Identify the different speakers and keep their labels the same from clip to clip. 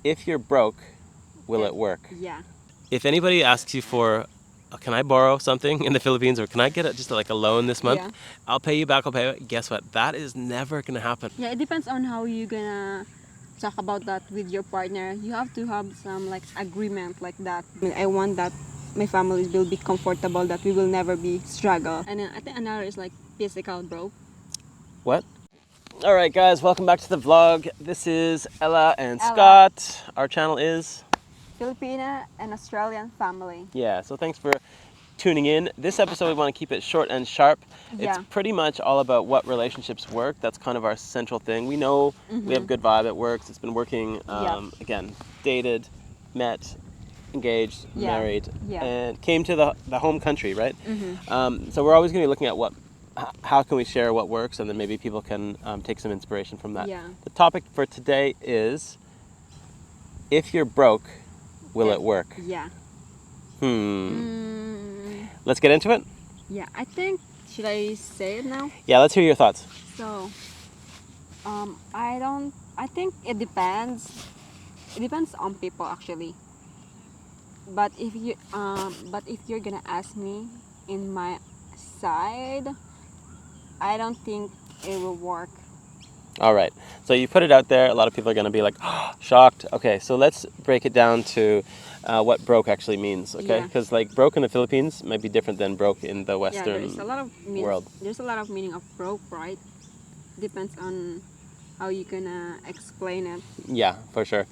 Speaker 1: if you're broke, will it work?
Speaker 2: Yeah.
Speaker 1: If anybody asks you for, can I borrow something in the Philippines, or can I get just like a loan this month?
Speaker 2: Yeah.
Speaker 1: I'll pay you back, I'll pay you back. Guess what? That is never going to happen.
Speaker 2: Yeah, it depends on how you gonna talk about that with your partner. You have to have some like agreement like that. I want that my family will be comfortable, that we will never be struggle. And then I think another is like physical, bro.
Speaker 1: What? All right, guys, welcome back to the vlog. This is Ella and
Speaker 2: Ella.
Speaker 1: Scott. Our channel is
Speaker 2: Filipina and Australian family.
Speaker 1: Yeah, so thanks for tuning in. This episode, we want to keep it short and sharp.
Speaker 2: Yeah.
Speaker 1: It's pretty much all about what relationships work. That's kind of our central thing. We know we have good vibe, it works. It's been working. Again, dated, met, engaged, married, and came to the home country, right? So we're always going to be looking at how can we share what works, and then maybe people can take some inspiration from that.
Speaker 2: Yeah.
Speaker 1: The topic for today is, if you're broke, will it work?
Speaker 2: Yeah.
Speaker 1: Let's get into it?
Speaker 2: Yeah, I think, should I say it now?
Speaker 1: Yeah, let's hear your thoughts.
Speaker 2: So, I think it depends. It depends on people actually. But if you're gonna ask me in my side, I don't think it will work.
Speaker 1: All right. So you put it out there. A lot of people are going to be like, shocked. Okay, so let's break it down to what broke actually means, okay?
Speaker 2: Yeah.
Speaker 1: Because like broke in the Philippines might be different than broke in the
Speaker 2: Yeah,
Speaker 1: Western
Speaker 2: there's a lot of
Speaker 1: world.
Speaker 2: There's a lot of meaning of broke, right? Depends on how you gonna explain it.
Speaker 1: Yeah, for sure.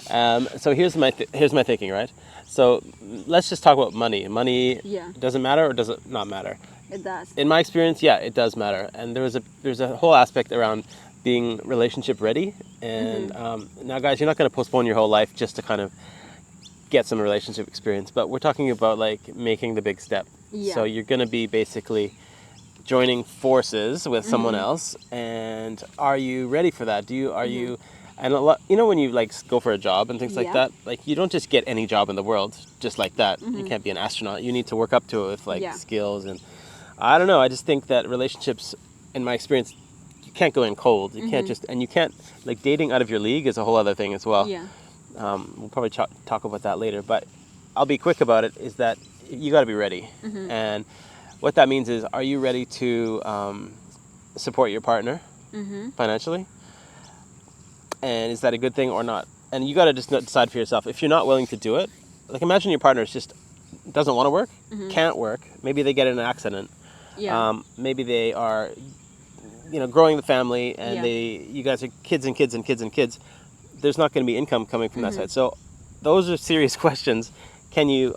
Speaker 1: So here's my thinking, right? So let's just talk about money. Money doesn't matter, or does it not matter?
Speaker 2: It does.
Speaker 1: In my experience, yeah, it does matter. And there's a whole aspect around being relationship ready. And now, guys, you're not going to postpone your whole life just to kind of get some relationship experience, but we're talking about like making the big step.
Speaker 2: Yeah.
Speaker 1: So you're going to be basically joining forces with someone else, and are you ready for that? Are you, and a lot, when you like go for a job and things like that, like you don't just get any job in the world just like that. You can't be an astronaut. You need to work up to it with like skills, and I don't know. I just think that relationships, in my experience, you can't go in cold. You can't just, and you can't, like, dating out of your league is a whole other thing as well.
Speaker 2: Yeah.
Speaker 1: We'll probably talk about that later, but I'll be quick about it, is that you got to be ready. And what that means is, are you ready to support your partner financially? And is that a good thing or not? And you got to just decide for yourself. If you're not willing to do it, like, imagine your partner just doesn't want to work, can't work. Maybe they get in an accident.
Speaker 2: Yeah.
Speaker 1: Maybe they are, growing the family, and you guys are kids and kids and kids and kids. There's not going to be income coming from that side. So those are serious questions. Can you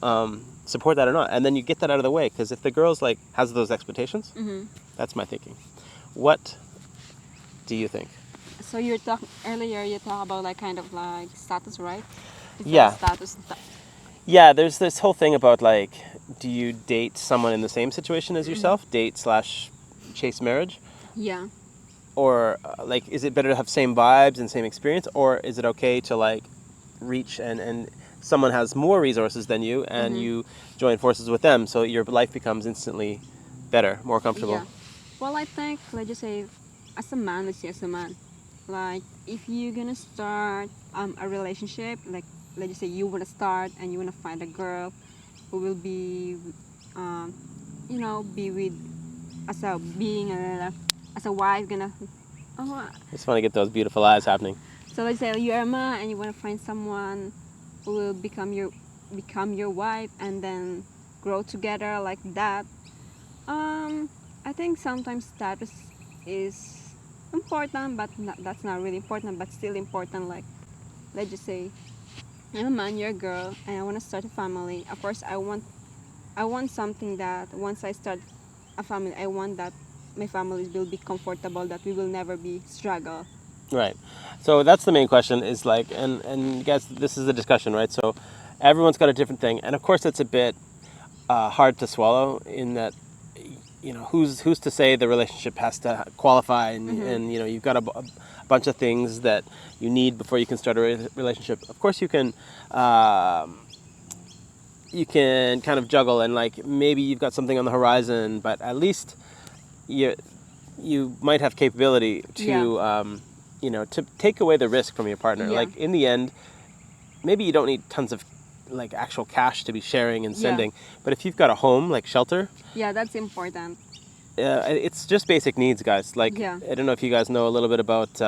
Speaker 1: support that or not? And then you get that out of the way, because if the girl's like has those expectations, that's my thinking. What do you think?
Speaker 2: So you talked about like kind of like status, right? Status.
Speaker 1: Yeah, there's this whole thing about like, do you date someone in the same situation as yourself? Date/chase marriage?
Speaker 2: Yeah.
Speaker 1: Or like, is it better to have same vibes and same experience? Or is it okay to like reach and someone has more resources than you, and you join forces with them, so your life becomes instantly better, more comfortable?
Speaker 2: Yeah. Well, I think, let's just say, as a man, like, if you're gonna start a relationship, like, let's just say you wanna start and you wanna find a girl who will be, be with, as a wife,
Speaker 1: Just want to get those beautiful eyes happening.
Speaker 2: So let's say you're a man and you wanna find someone who will become your wife, and then grow together like that. I think sometimes status is important, but that's not really important, but still important. Like, let's just say I'm a man, you're a girl, and I want to start a family. Of course, I want something that once I start a family, I want that my family will be comfortable, that we will never be struggle.
Speaker 1: Right. So that's the main question, is like, and guys, this is the discussion, right? So everyone's got a different thing, and of course it's a bit hard to swallow, in that, who's to say the relationship has to qualify, and you've got a bunch of things that you need before you can start a relationship. Of course you can kind of juggle, and like, maybe you've got something on the horizon, but at least you might have capability to to take away the risk from your partner.
Speaker 2: Yeah.
Speaker 1: Like, in the end, maybe you don't need tons of like actual cash to be sharing and
Speaker 2: Yeah.
Speaker 1: sending, but if you've got a home like shelter,
Speaker 2: Yeah, that's important.
Speaker 1: it's just basic needs, guys. Like
Speaker 2: Yeah.
Speaker 1: I don't know if you guys know a little bit about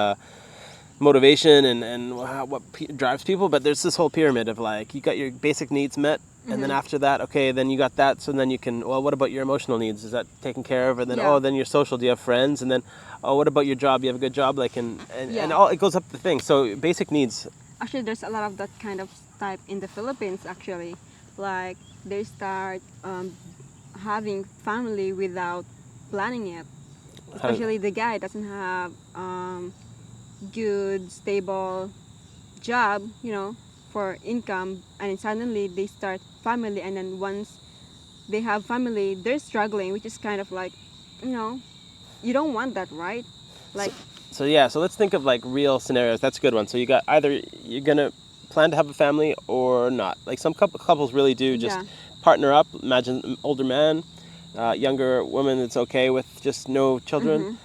Speaker 1: motivation and what drives people, but there's this whole pyramid of like you got your basic needs met, and then after that, okay, then you got that, so then you can, well, what about your emotional needs? Is that taken care of? And then
Speaker 2: Yeah.
Speaker 1: oh, then your social, do you have friends? And then oh, what about your job? You have a good job? Like and
Speaker 2: Yeah.
Speaker 1: all, it goes up the thing. So basic needs.
Speaker 2: Actually, there's a lot of that kind of type in the Philippines. Actually, like they start having family without planning it. Especially the guy doesn't have good stable job, for income, and then suddenly they start family, and then once they have family, they're struggling, which is kind of like, you don't want that, right? Like,
Speaker 1: So yeah, so let's think of like real scenarios. That's a good one. So you got either you're gonna plan to have a family or not. Like some couples really do just
Speaker 2: Yeah.
Speaker 1: partner up. Imagine an older man, younger woman that's okay with just no children,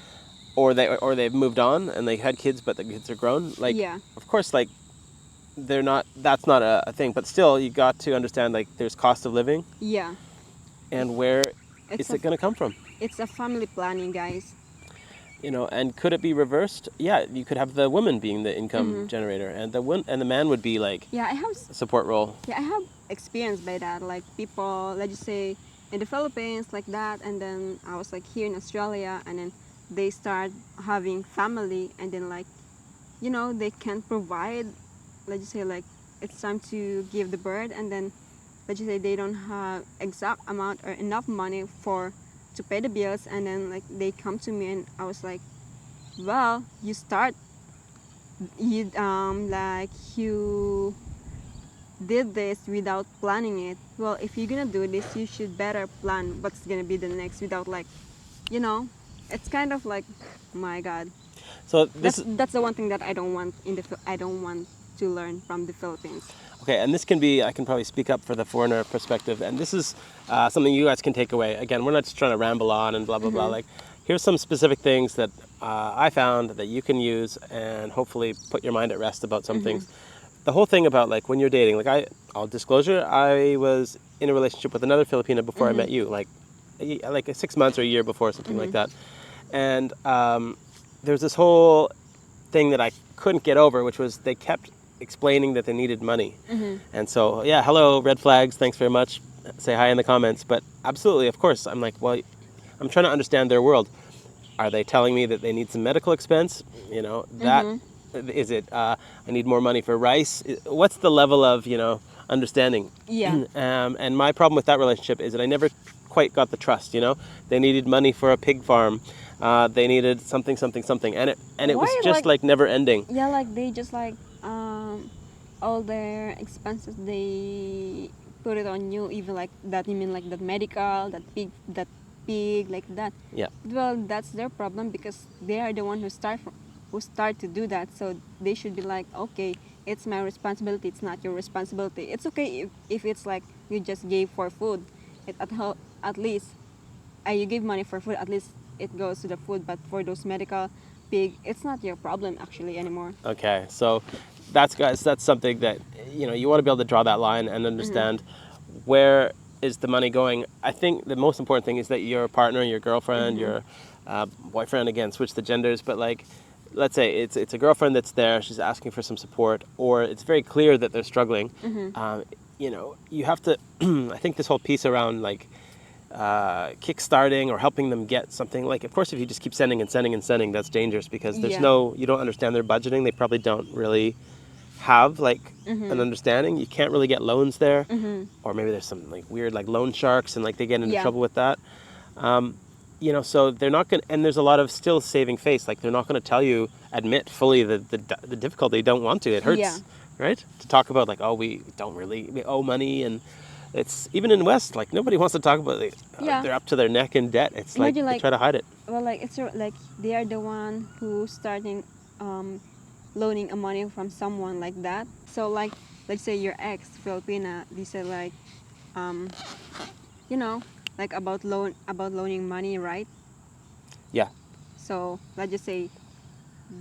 Speaker 1: or they've moved on and they had kids, but the kids are grown. Like,
Speaker 2: Yeah.
Speaker 1: of course, like they're not. That's not a thing. But still, you got to understand like there's cost of living
Speaker 2: Yeah.
Speaker 1: and where
Speaker 2: It's
Speaker 1: is it gonna come from.
Speaker 2: it's a family planning, guys.
Speaker 1: And could it be reversed? Yeah, you could have the woman being the income generator, and the man would be like
Speaker 2: Yeah,
Speaker 1: a support role.
Speaker 2: I have experience by that. Like people, let's just say in the Philippines, like that, and then I was like here in Australia, and then they start having family, and then like, they can't provide. Let's just say like it's time to give the birth, and then let's just say they don't have exact amount or enough money to pay the bills, and then like they come to me, and I was like, well, you did this without planning it. Well, if you're gonna do this, you should better plan what's gonna be the next without like, it's kind of like, my God.
Speaker 1: So
Speaker 2: That's the one thing that I don't want I don't want to learn from the Philippines.
Speaker 1: okay, and this can be, I can probably speak up for the foreigner perspective, and this is something you guys can take away. Again, we're not just trying to ramble on and blah blah blah. Like, here's some specific things that I found that you can use and hopefully put your mind at rest about some things. The whole thing about like when you're dating, like I'll disclosure, I was in a relationship with another Filipina before I met you, like 6 months or a year before, something like that. And there's this whole thing that I couldn't get over, which was they kept explaining that they needed money. And so, yeah, hello, red flags, thanks very much. Say hi in the comments. But absolutely, of course, I'm like, well, I'm trying to understand their world. Are they telling me that they need some medical expense? That is it. I need more money for rice. What's the level of, understanding?
Speaker 2: Yeah.
Speaker 1: And my problem with that relationship is that I never quite got the trust. They needed money for a pig farm. They needed something, and it was
Speaker 2: Why,
Speaker 1: just like never ending.
Speaker 2: Yeah, like they just like all their expenses they put it on you, even like that. You mean like that medical, that pig, like that.
Speaker 1: Yeah.
Speaker 2: Well, that's their problem because they are the one who start to do that. So they should be like, okay, it's my responsibility. It's not your responsibility. It's okay if it's like you just gave for food. At least you give money for food. At least it goes to the food. But for those medical pig, it's not your problem actually anymore.
Speaker 1: Okay, so that's something that you want to be able to draw that line and understand where is the money going. I think the most important thing is that your partner, your girlfriend, your boyfriend, again, switch the genders, but like, let's say it's a girlfriend that's there, she's asking for some support, or it's very clear that they're struggling. You have to. I think this whole piece around like kickstarting or helping them get something, like, of course, if you just keep sending and sending and sending, that's dangerous because there's you don't understand their budgeting. They probably don't really have like an understanding. You can't really get loans there, or maybe there's some like weird like loan sharks and like they get into trouble with that. So they're not going to, and there's a lot of still saving face. Like they're not going to admit fully the difficulty. They don't want to. It hurts, right? To talk about like, oh, we owe money, and it's even in the West, like nobody wants to talk about it. They're up to their neck in debt. It's like they try to hide it.
Speaker 2: Well, like it's like they are the one who starting loaning a money from someone like that. So like, let's say your ex Filipina, they said like, like about loaning money, right?
Speaker 1: Yeah.
Speaker 2: So let's just say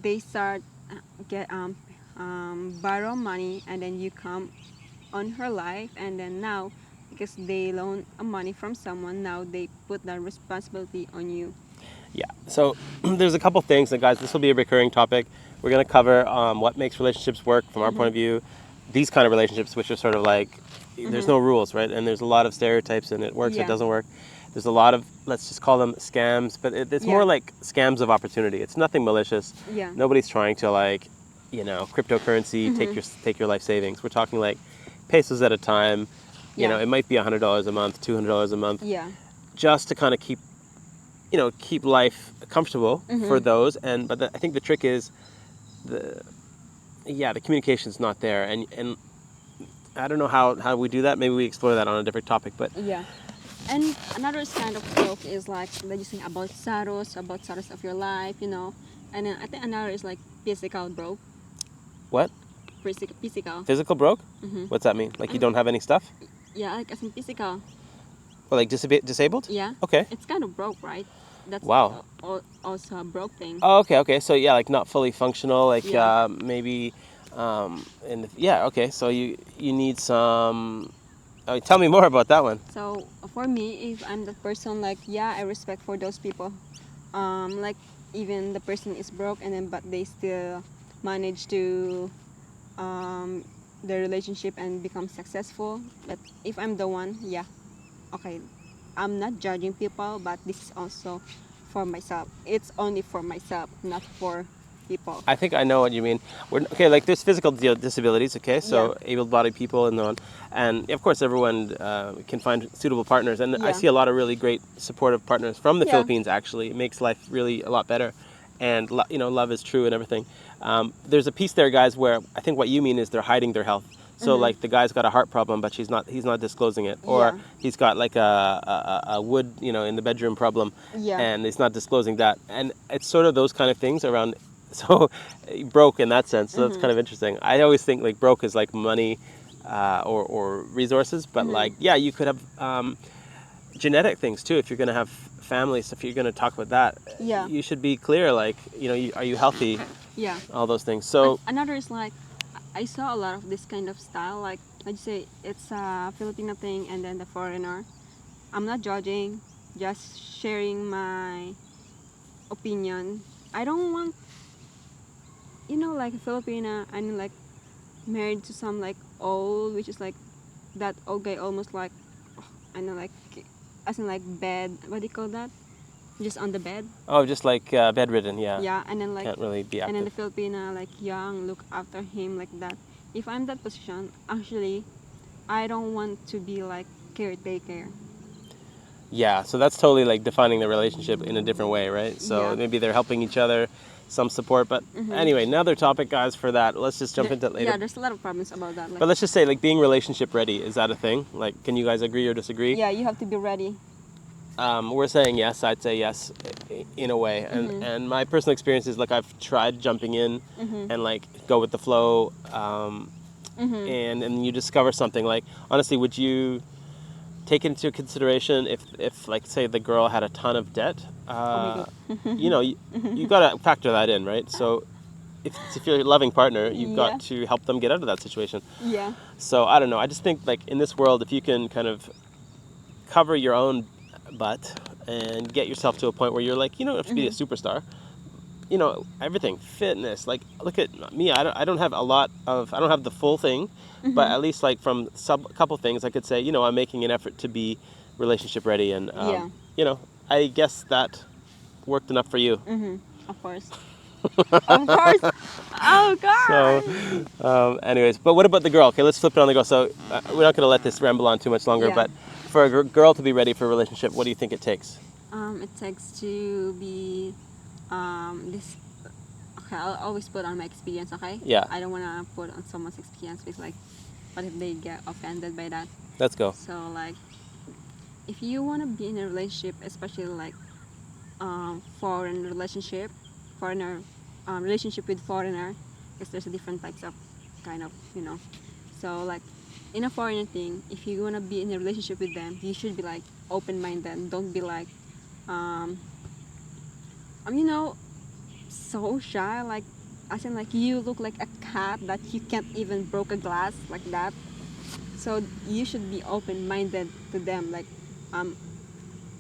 Speaker 2: they start borrow money, and then you come on her life, and then now because they loan a money from someone, now they put that responsibility on you.
Speaker 1: Yeah. So there's a couple things, and guys, this will be a recurring topic. We're going to cover what makes relationships work from our point of view. These kind of relationships, which are sort of like there's no rules, right? And there's a lot of stereotypes, and it works, it
Speaker 2: Yeah.
Speaker 1: doesn't work. There's a lot of, let's just call them scams, but it's more
Speaker 2: Yeah.
Speaker 1: like scams of opportunity. It's nothing malicious.
Speaker 2: Yeah.
Speaker 1: Nobody's trying to like, cryptocurrency take your life savings. We're talking like pesos at a time. You know,
Speaker 2: Yeah.
Speaker 1: it might be $100 a month, $200 a month,
Speaker 2: Yeah.
Speaker 1: just to kind of keep life comfortable for those. And but I think the trick is the communication's not there, and I don't know how we do that. Maybe we explore that on a different topic. But
Speaker 2: Yeah. And another kind of broke is like that you think about sorrows of your life, And then I think another is like physical broke,
Speaker 1: what?
Speaker 2: physical.
Speaker 1: Physical broke?
Speaker 2: Mm-hmm.
Speaker 1: What's that mean? Like you don't have any stuff?
Speaker 2: Yeah, like as in physical.
Speaker 1: Well, like disabled?
Speaker 2: Yeah.
Speaker 1: Okay.
Speaker 2: It's kind of broke, right? That's
Speaker 1: Wow.
Speaker 2: Also a broke thing.
Speaker 1: Oh, okay. So yeah, like not fully functional. Like
Speaker 2: Yeah.
Speaker 1: maybe, okay. So you need some. Oh, tell me more about that one.
Speaker 2: So for me, if I'm that person, like I respect for those people. Like even the person is broke, and then but they still manage to their relationship and become successful. But if I'm the one, okay, I'm not judging people, but this is also for myself. It's only for myself, not for people.
Speaker 1: I think I know what you mean. Okay, like there's physical disabilities, okay, so able-bodied people and so on, and of course everyone can find suitable partners, and I
Speaker 2: Yeah.
Speaker 1: see a lot of really great supportive partners from the
Speaker 2: Yeah.
Speaker 1: Philippines. Actually, it makes life really a lot better, and love is true and everything. There's a piece there, guys, where I think what you mean is they're hiding their health. So like the guy's got a heart problem, but he's not disclosing it, or
Speaker 2: Yeah.
Speaker 1: he's got like a wood in the bedroom problem,
Speaker 2: Yeah.
Speaker 1: and he's not disclosing that, and it's sort of those kind of things around. So broke in that sense. So that's kind of interesting. I always think like broke is like money or resources, but like you could have genetic things too. If you're going to have families, if you're going to talk about that,
Speaker 2: Yeah.
Speaker 1: you should be clear. Like are you healthy?
Speaker 2: Yeah.
Speaker 1: All those things. So
Speaker 2: Another is like I saw a lot of this kind of style. Like I'd say it's a Filipino thing, and then the foreigner. I'm not judging, just sharing my opinion. I don't want, like a Filipina, and like married to some like old, which is like that old guy almost like, I know like, as in like bed. What do you call that? Just on the bed.
Speaker 1: just like bedridden. Yeah.
Speaker 2: Yeah, and then like
Speaker 1: Can't really be
Speaker 2: and then the
Speaker 1: active.
Speaker 2: Filipina like young look after him like that. If I'm that position, actually, I don't want to be like caretaker.
Speaker 1: Yeah. So that's totally like defining the relationship in a different way, right? So
Speaker 2: Yeah.
Speaker 1: maybe they're helping each other, some support. But anyway, another topic, guys, for that. Let's just jump into it later.
Speaker 2: Yeah, there's a lot of problems about that. Like,
Speaker 1: But let's just say, like, being relationship ready, is that a thing? Like, can you guys agree or disagree?
Speaker 2: yeah, you have to be ready.
Speaker 1: We're saying yes. I'd say yes, in a way. And my personal experience is like I've tried jumping in and like go with the flow, and you discover something. Like honestly, would you take into consideration if like say the girl had a ton of debt?
Speaker 2: Oh my
Speaker 1: You gotta factor that in, right? So if you're a loving partner, you've
Speaker 2: Yeah.
Speaker 1: got to help them get out of that situation.
Speaker 2: Yeah.
Speaker 1: So I don't know. I just think like in this world, if you can kind of cover your own butt and get yourself to a point where you're like, you don't have to be a superstar. Everything, fitness. Like, look at me. I don't have I don't have the full thing, but at least like from a couple things, I could say, I'm making an effort to be relationship ready, and I guess that worked enough for you.
Speaker 2: Of course. Of course. Oh God.
Speaker 1: So, anyways, but what about the girl? Okay, let's flip it on the girl. So we're not going to let this ramble on too much longer,
Speaker 2: Yeah.
Speaker 1: but for a girl to be ready for a relationship, what do you think it takes?
Speaker 2: It takes to be this. Okay, I'll always put on my experience. Okay.
Speaker 1: Yeah.
Speaker 2: I don't wanna put on someone's experience because like, what if they get offended by that?
Speaker 1: Let's go.
Speaker 2: So like, if you wanna be in a relationship, especially like, foreign relationship, foreigner, relationship with foreigner, because there's a different types of kind of So like, in a foreigner thing, if you wanna be in a relationship with them, you should be like open-minded. Don't be like, so shy. Like as in like you look like a cat that you can't even broke a glass like that. So you should be open-minded to them, like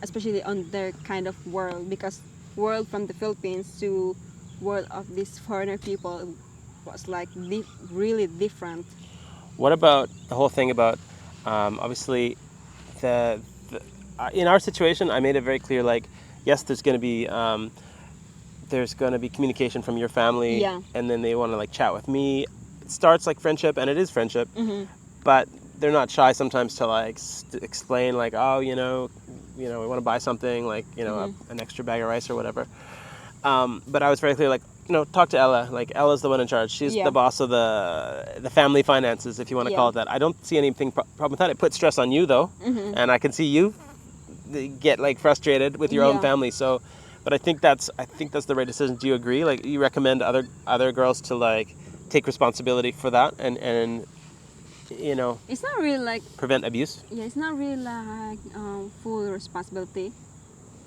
Speaker 2: especially on their kind of world, because world from the Philippines to world of these foreigner people was like really different.
Speaker 1: What about the whole thing about obviously the in our situation? I made it very clear. Like, yes, there's going to be communication from your family,
Speaker 2: Yeah.
Speaker 1: and then they want to like chat with me. It starts like friendship, and it is friendship,
Speaker 2: Mm-hmm.
Speaker 1: but they're not shy sometimes to like explain like, oh, we want to buy something like an extra bag of rice or whatever. But I was very clear, like, talk to Ella. Like, Ella's the one in charge. She's
Speaker 2: Yeah.
Speaker 1: the boss of the family finances, if you want to
Speaker 2: Yeah.
Speaker 1: call it that. I don't see anything problem with that. It puts stress on you though, and I can see you get like frustrated with your own
Speaker 2: Yeah.
Speaker 1: family. So, but I think that's the right decision. Do you agree? Like, you recommend other girls to like take responsibility for that and
Speaker 2: It's not really like,
Speaker 1: prevent abuse?
Speaker 2: yeah, it's not really like full responsibility.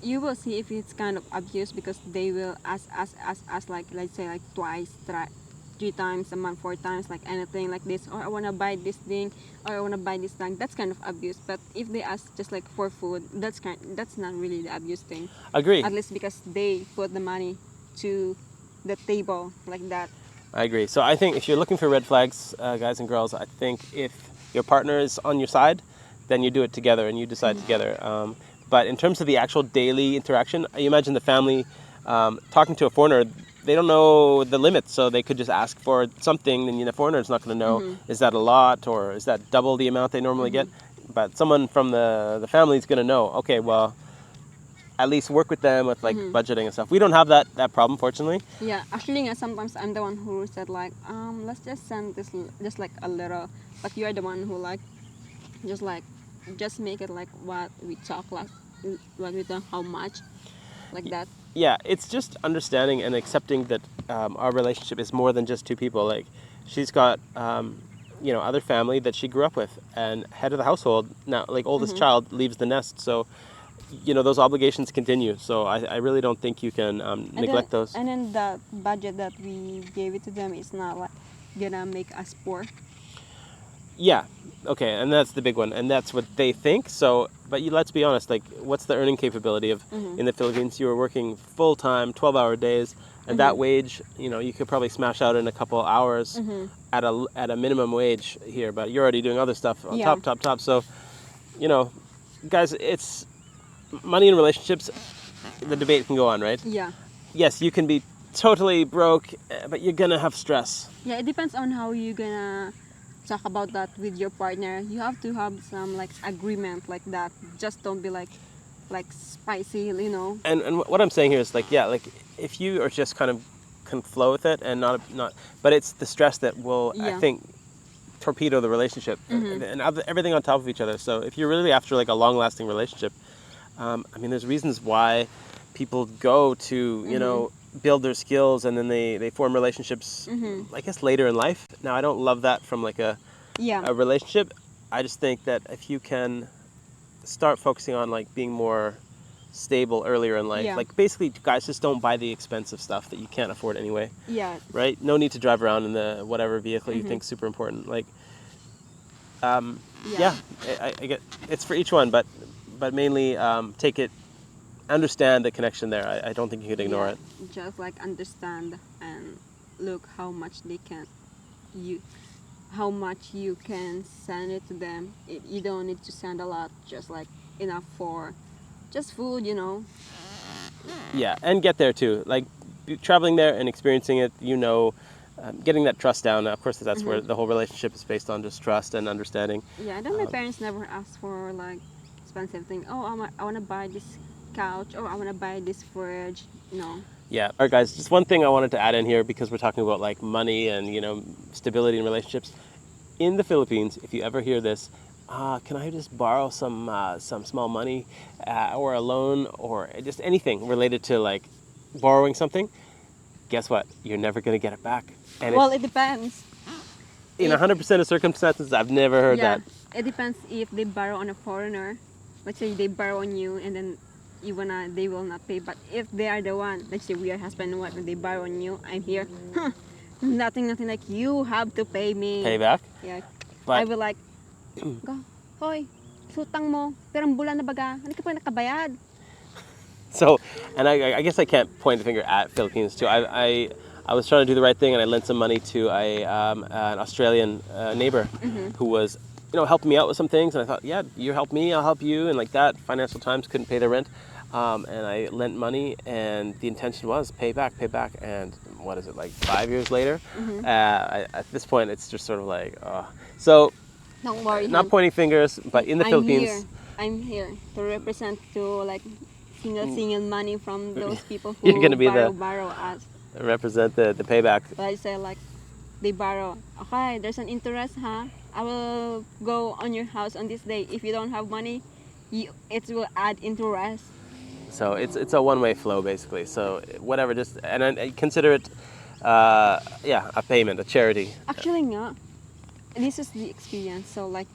Speaker 2: You will see if it's kind of abuse, because they will ask like, let's say like twice, 3 times a month, 4 times, like anything like this, or I want to buy this thing, or I want to buy this thing. That's kind of abuse. But if they ask just like for food, that's not really the abuse thing.
Speaker 1: Agree.
Speaker 2: At least because they put the money to the table like that.
Speaker 1: I agree. So I think if you're looking for red flags, guys and girls, I think if your partner is on your side, then you do it together and you decide together. But in terms of the actual daily interaction, you imagine the family talking to a foreigner. They don't know the limits, so they could just ask for something, and the foreigner is not going to know, is that a lot or is that double the amount they normally get? But someone from the family is going to know, okay, well, at least work with them with like budgeting and stuff. We don't have that problem, fortunately.
Speaker 2: Yeah, actually, sometimes I'm the one who said like, let's just send this just like a little, but you're the one who just make it like what we talk, like what we talk, how much, like that.
Speaker 1: Yeah, it's just understanding and accepting that our relationship is more than just two people. Like, she's got other family that she grew up with, and head of the household now, like oldest child leaves the nest, so those obligations continue. So I really don't think you can neglect those.
Speaker 2: And then the budget that we gave it to them is not like gonna make us poor.
Speaker 1: Yeah, okay, and that's the big one, and that's what they think. So, but let's be honest, like, what's the earning capability of in the Philippines? You were working full time, 12-hour days, and that wage, you could probably smash out in a couple hours at a minimum wage here. But you're already doing other stuff on
Speaker 2: Yeah.
Speaker 1: top. So, guys, it's money in relationships. The debate can go on, right?
Speaker 2: Yeah.
Speaker 1: Yes, you can be totally broke, but you're gonna have stress.
Speaker 2: Yeah, it depends on how you gonna talk about that with your partner. You have to have some like agreement like that. Just don't be like spicy,
Speaker 1: And what I'm saying here is like, yeah, like if you are just kind of can flow with it and not, but it's the stress that will, I think, torpedo the relationship and everything on top of each other. So if you're really after like a long-lasting relationship, I mean, there's reasons why people go to build their skills, and then they form relationships, I guess, later in life. Now, I don't love that from like a relationship. I just think that if you can start focusing on like being more stable earlier in life, like basically, guys, just don't buy the expensive stuff that you can't afford anyway.
Speaker 2: Yeah.
Speaker 1: Right? No need to drive around in the whatever vehicle you think is super important. Like, I get it's for each one, but mainly understand the connection there. I don't think you could ignore it.
Speaker 2: Just like understand and look how much how much you can send it to them. You don't need to send a lot, just like enough for just food,
Speaker 1: Yeah, and get there too. Like, traveling there and experiencing it, getting that trust down. Of course, that's where the whole relationship is based on, just trust and understanding.
Speaker 2: Yeah, and then my parents never asked for like expensive thing. Oh, I want to buy this couch. Oh, I want to buy this fridge. No.
Speaker 1: Yeah. All right, guys. Just one thing I wanted to add in here, because we're talking about like money and stability in relationships. In the Philippines, if you ever hear this, can I just borrow some small money, or a loan, or just anything related to like borrowing something? Guess what? You're never gonna get it back. And
Speaker 2: Well, it depends.
Speaker 1: in 100% of circumstances, I've never heard that.
Speaker 2: It depends if they borrow on a foreigner. Let's say they borrow on you, and then they will not pay. But if they are the one, let's say we are husband and wife, and they borrow on you, I'm here. Nothing, like you have to pay me.
Speaker 1: pay back.
Speaker 2: Yeah.
Speaker 1: But
Speaker 2: I will like, go, hoy, sutang mo, pirang bulan na baga, hindi ka pa nakabayad.
Speaker 1: so, and I guess I can't point the finger at Philippines too. I was trying to do the right thing, and I lent some money to an Australian neighbor who was, helping me out with some things. And I thought, yeah, you help me, I'll help you, and like that. Financial Times couldn't pay their rent, and I lent money, and the intention was pay back. And what is it, like 5 years later? At this point, it's just sort of like, so
Speaker 2: Don't worry,
Speaker 1: not
Speaker 2: hon.
Speaker 1: pointing fingers, but in the Philippines.
Speaker 2: I'm here to represent to like single money from those people who
Speaker 1: You're gonna be
Speaker 2: borrow us.
Speaker 1: represent the payback.
Speaker 2: But I say like they borrow. Okay, there's an interest, huh? I will go on your house on this day. If you don't have money, it will add interest.
Speaker 1: So it's a one-way flow basically. So whatever, just and I consider it, a payment, a charity.
Speaker 2: Actually, nga, this is the experience. So like,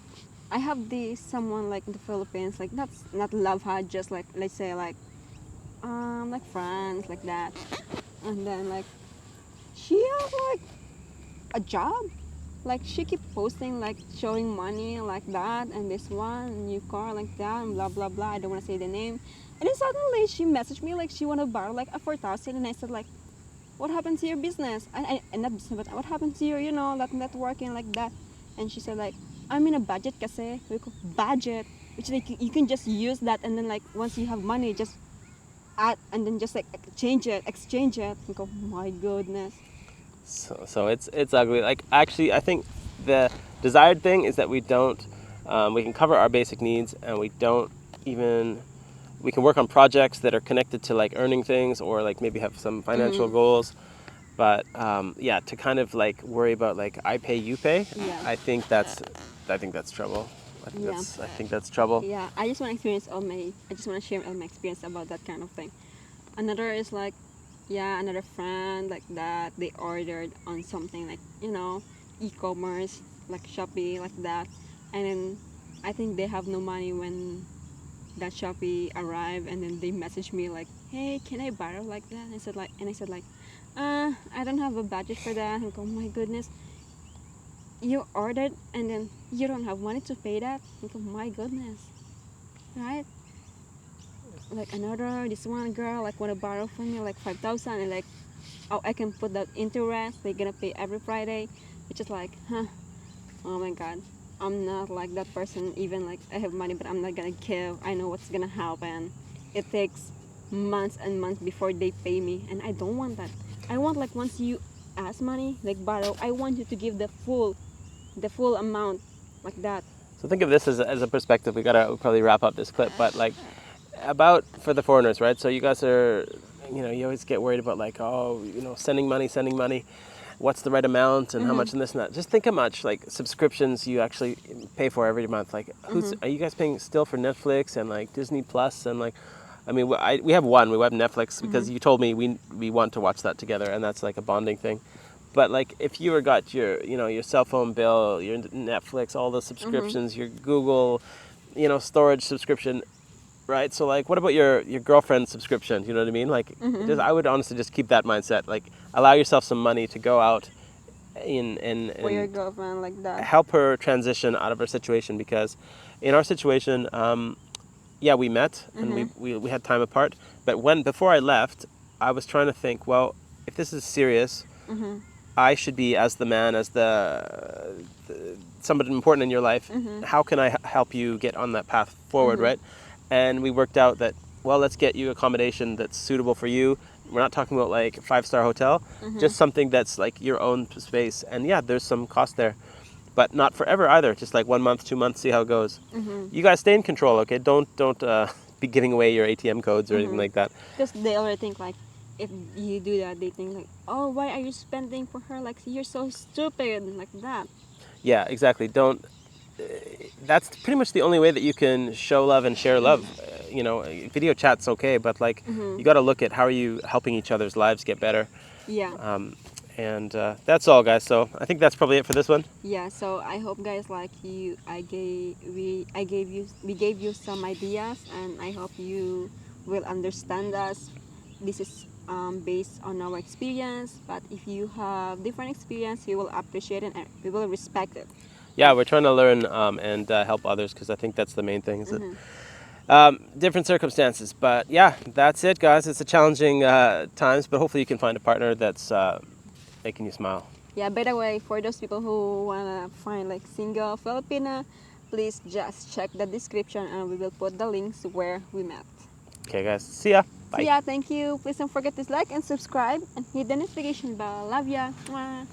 Speaker 2: I have this someone like in the Philippines, like not love her, just like let's say like friends like that, and then like she has like a job. Like she keep posting like showing money like that and this one new car like that and blah blah blah. I don't want to say the name. And then suddenly she messaged me like she wanna borrow like a 4,000 and I said like, what happened to your business? And not business, but what happened to your that networking like that? And she said like, I'm in a budget kasi. We call budget, which like you can just use that and then like once you have money just add and then just like exchange it. We go, my goodness.
Speaker 1: So it's ugly. Like actually, I think the desired thing is that we don't. We can cover our basic needs, and we don't even. We can work on projects that are connected to like earning things, or like maybe have some financial goals. But to kind of like worry about like I pay, you pay.
Speaker 2: Yeah.
Speaker 1: I think that's trouble. I think that's trouble.
Speaker 2: Yeah, I just want to share all my experience about that kind of thing. Another is like, another friend like that. They ordered on something like e-commerce like Shopee like that, and then I think they have no money when that Shopee arrived, and then they messaged me like, hey, can I borrow like that? And I said like, I don't have a budget for that. And I go, oh my goodness, you ordered and then you don't have money to pay that. And I go, my goodness, right? Like this one girl like wanna borrow from me like 5,000 and like, oh, I can put that interest. They're gonna pay every Friday, which is like, oh my god. I'm not like that person. Even like I have money, but I'm not gonna give. I know what's gonna happen. It takes months and months before they pay me, and I don't want that. I want like once you ask money, like borrow, I want you to give the full amount, like that.
Speaker 1: So think of this as a perspective. We'll probably wrap up this clip, but like about for the foreigners, right? So you guys are, you always get worried about like, sending money. What's the right amount and how much and this and that. Just think how much like subscriptions you actually pay for every month. Like, are you guys paying still for Netflix and like Disney Plus and like, I mean, we have one. We have Netflix because you told me we want to watch that together, and that's like a bonding thing. But like, if you got your your cell phone bill, your Netflix, all the subscriptions, your Google, storage subscription. Right, so like, what about your girlfriend's subscription? You know what I mean? Like, I would honestly just keep that mindset. Like, allow yourself some money to go out and
Speaker 2: For your girlfriend like that.
Speaker 1: help her transition out of her situation. Because in our situation, we met and we had time apart. But before I left, I was trying to think, well, if this is serious, I should be as the man, as the somebody important in your life. How can I help you get on that path forward, right? And we worked out that, well, let's get you accommodation that's suitable for you. We're not talking about like 5-star hotel, just something that's like your own space. And there's some cost there, but not forever either. Just like 1 month, 2 months, see how it goes. You guys stay in control, okay? Don't be giving away your ATM codes or anything like that.
Speaker 2: Because they already think like, if you do that, they think like, oh, why are you spending for her? Like, you're so stupid, like that.
Speaker 1: Yeah, exactly. Don't. That's pretty much the only way that you can show love and share love. Video chat's okay, but like you got to look at how are you helping each other's lives get better.
Speaker 2: Yeah.
Speaker 1: And that's all, guys. So I think that's probably it for this one.
Speaker 2: Yeah. So I hope, guys, like we gave you some ideas, and I hope you will understand us. This is based on our experience. But if you have different experience, you will appreciate it and we will respect it.
Speaker 1: Yeah, we're trying to learn and help others because I think that's the main thing. Is that different circumstances, but yeah, that's it, guys. It's a challenging times, but hopefully you can find a partner that's making you smile.
Speaker 2: Yeah, by the way, for those people who wanna find like single Filipina, please just check the description and we will put the links where we met.
Speaker 1: Okay, guys. See ya.
Speaker 2: So
Speaker 1: Bye.
Speaker 2: yeah, thank you. Please don't forget to like and subscribe and hit the notification bell. Love ya. Mwah.